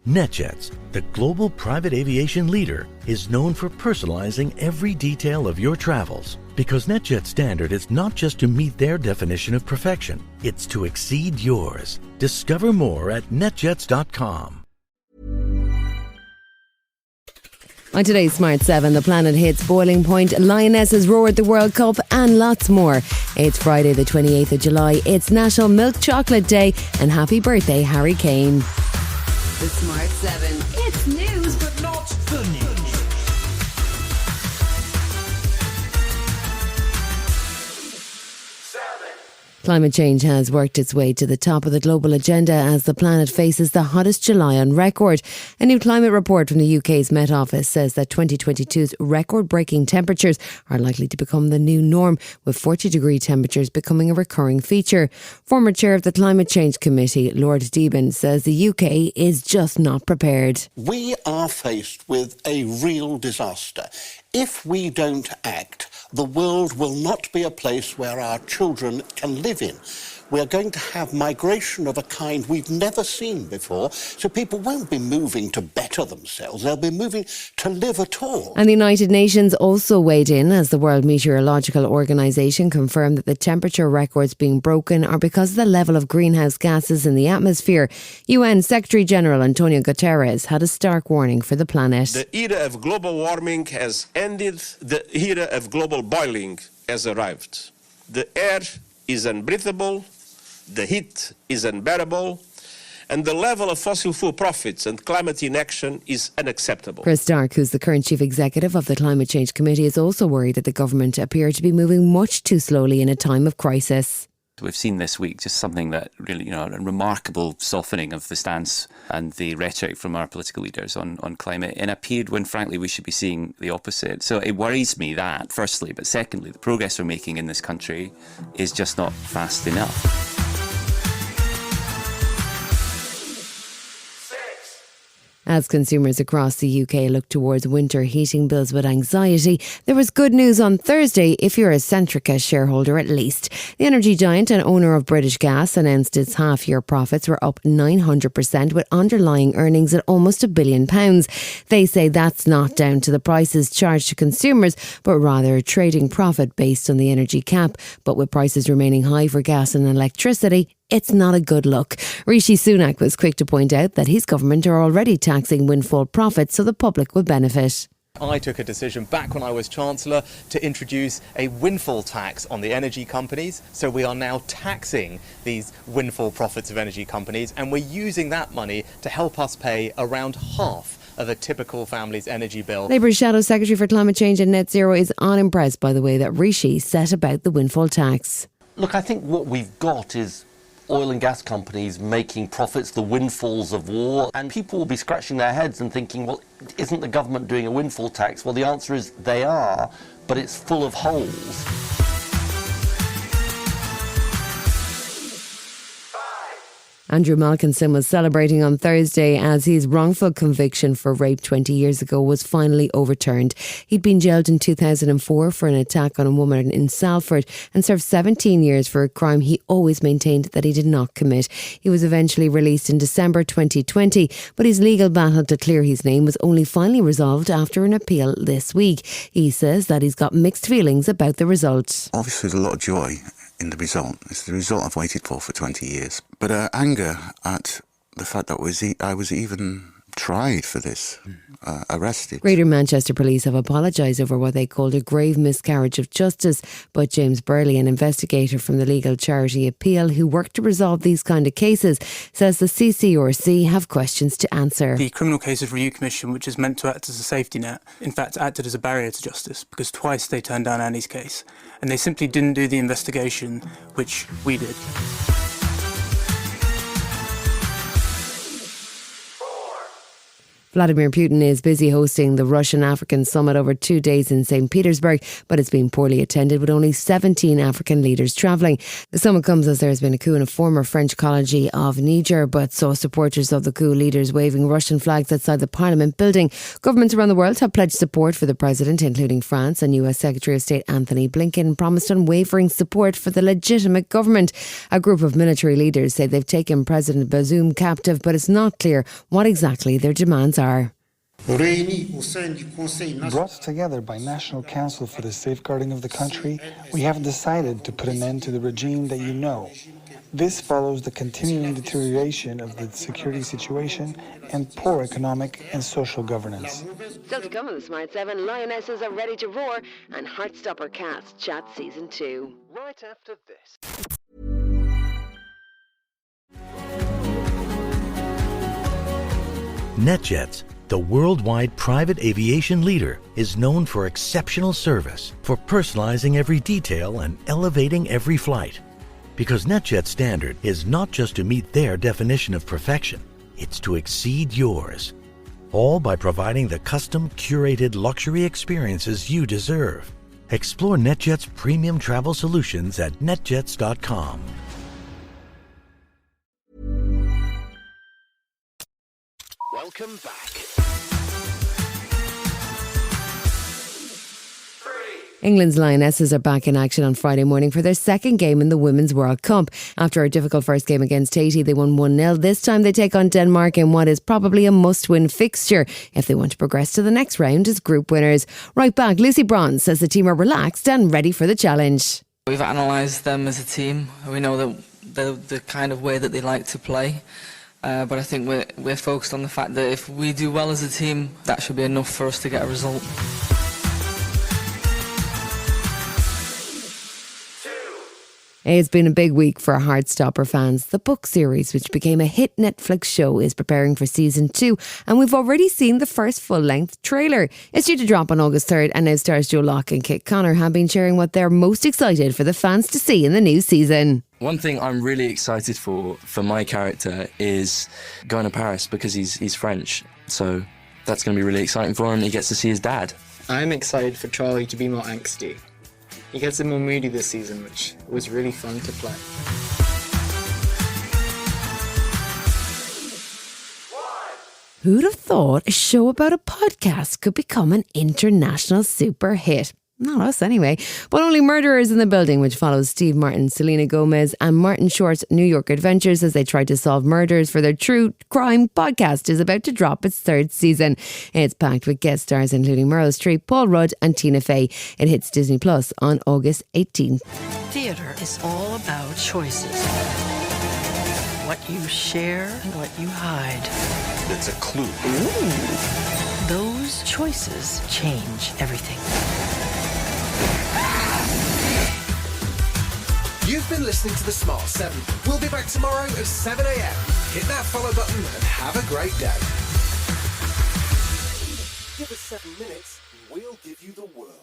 NetJets, the global private aviation leader, is known for personalizing every detail of your travels. Because NetJets standard is not just to meet their definition of perfection, it's to exceed yours. Discover more at netjets.com. On today's Smart 7, the planet hits boiling point, Lionesses roared the World Cup, and lots more. It's Friday the 28th of July, it's National Milk Chocolate Day, and happy birthday, Harry Kane. The Smart 7. It's news, but not the news. Climate change has worked its way to the top of the global agenda as the planet faces the hottest July on record. A new climate report from the UK's Met Office says that 2022's record-breaking temperatures are likely to become the new norm, with 40-degree temperatures becoming a recurring feature. Former chair of the Climate Change Committee, Lord Deben, says the UK is just not prepared. We are faced with a real disaster. If we don't act, the world will not be a place where our children can live in. We are going to have migration of a kind we've never seen before, so people won't be moving to better themselves, they'll be moving to live at all. And the United Nations also weighed in as the World Meteorological Organization confirmed that the temperature records being broken are because of the level of greenhouse gases in the atmosphere. UN Secretary General Antonio Guterres had a stark warning for the planet. The era of global warming has ended, the era of global boiling has arrived. The air is unbreathable, the heat is unbearable, and the level of fossil fuel profits and climate inaction is unacceptable. Chris Stark, who's the current chief executive of the Climate Change Committee, is also worried that the government appear to be moving much too slowly in a time of crisis. We've seen this week just something that really, a remarkable softening of the stance and the rhetoric from our political leaders on climate in a period when, frankly, we should be seeing the opposite. So it worries me that, firstly, but secondly, the progress we're making in this country is just not fast enough. As consumers across the UK look towards winter heating bills with anxiety, there was good news on Thursday if you're a Centrica shareholder at least. The energy giant and owner of British Gas announced its half-year profits were up 900% with underlying earnings at almost £1 billion. They say that's not down to the prices charged to consumers, but rather a trading profit based on the energy cap. But with prices remaining high for gas and electricity, it's not a good look. Rishi Sunak was quick to point out that his government are already taxing windfall profits so the public will benefit. I took a decision back when I was Chancellor to introduce a windfall tax on the energy companies. So we are now taxing these windfall profits of energy companies, and we're using that money to help us pay around half of a typical family's energy bill. Labour's Shadow Secretary for Climate Change and Net Zero is unimpressed by the way that Rishi set about the windfall tax. Look, I think what we've got is oil and gas companies making profits, the windfalls of war, and people will be scratching their heads and thinking, well, isn't the government doing a windfall tax? Well, the answer is they are, but it's full of holes. Andrew Malkinson was celebrating on Thursday as his wrongful conviction for rape 20 years ago was finally overturned. He'd been jailed in 2004 for an attack on a woman in Salford and served 17 years for a crime he always maintained that he did not commit. He was eventually released in December 2020, but his legal battle to clear his name was only finally resolved after an appeal this week. He says that he's got mixed feelings about the result. Obviously, there's a lot of joy in the result. It's the result I've waited for 20 years. But anger at the fact that I was even tried for this, arrested. Greater Manchester Police have apologised over what they called a grave miscarriage of justice, but James Burley, an investigator from the legal charity Appeal who work to resolve these kind of cases, says the CCRC have questions to answer. The Criminal Cases Review Commission, which is meant to act as a safety net, in fact acted as a barrier to justice because twice they turned down Annie's case and they simply didn't do the investigation which we did. Vladimir Putin is busy hosting the Russian-African summit over 2 days in St. Petersburg, but it's been poorly attended with only 17 African leaders travelling. The summit comes as there has been a coup in a former French colony of Niger, but saw supporters of the coup leaders waving Russian flags outside the Parliament building. Governments around the world have pledged support for the president, including France, and US Secretary of State Anthony Blinken promised unwavering support for the legitimate government. A group of military leaders say they've taken President Bazoum captive, but it's not clear what exactly their demands are. Brought together by National Council for the Safeguarding of the Country, we have decided to put an end to the regime that you know. This follows the continuing deterioration of the security situation and poor economic and social governance. Still to come on the Smart 7, Lionesses are ready to roar and Heartstopper Cast Chat Season 2. Right after this. NetJets, the worldwide private aviation leader, is known for exceptional service, for personalizing every detail and elevating every flight. Because NetJets standard is not just to meet their definition of perfection, it's to exceed yours. All by providing the custom, curated luxury experiences you deserve. Explore NetJets premium travel solutions at netjets.com. Welcome back. England's Lionesses are back in action on Friday morning for their second game in the Women's World Cup. After a difficult first game against Haiti, they won 1-0. This time they take on Denmark in what is probably a must-win fixture if they want to progress to the next round as group winners. Right back, Lucy Bronze says the team are relaxed and ready for the challenge. We've analysed them as a team. We know that the kind of way that they like to play. But I think we're focused on the fact that if we do well as a team, that should be enough for us to get a result. It's been a big week for Heartstopper fans. The book series, which became a hit Netflix show, is preparing for season 2, and we've already seen the first full-length trailer. It's due to drop on August 3rd, and now stars Joe Locke and Kit Connor have been sharing what they're most excited for the fans to see in the new season. One thing I'm really excited for my character is going to Paris because he's French. So that's going to be really exciting for him. He gets to see his dad. I'm excited for Charlie to be more angsty. He gets a more moody this season, which was really fun to play. Who'd have thought a show about a podcast could become an international super hit? Not us anyway. But Only Murderers in the Building, which follows Steve Martin, Selena Gomez and Martin Short's New York adventures as they try to solve murders for their true crime podcast, is about to drop its 3rd season. It's packed with guest stars including Meryl Streep, Paul Rudd and Tina Fey. It hits Disney Plus on August 18th. Theater is all about choices. What you share and what you hide. It's a clue. Ooh. Those choices change everything. You've been listening to The Smart 7. We'll be back tomorrow at 7 a.m. Hit that follow button and have a great day. Give us 7 minutes and we'll give you the world.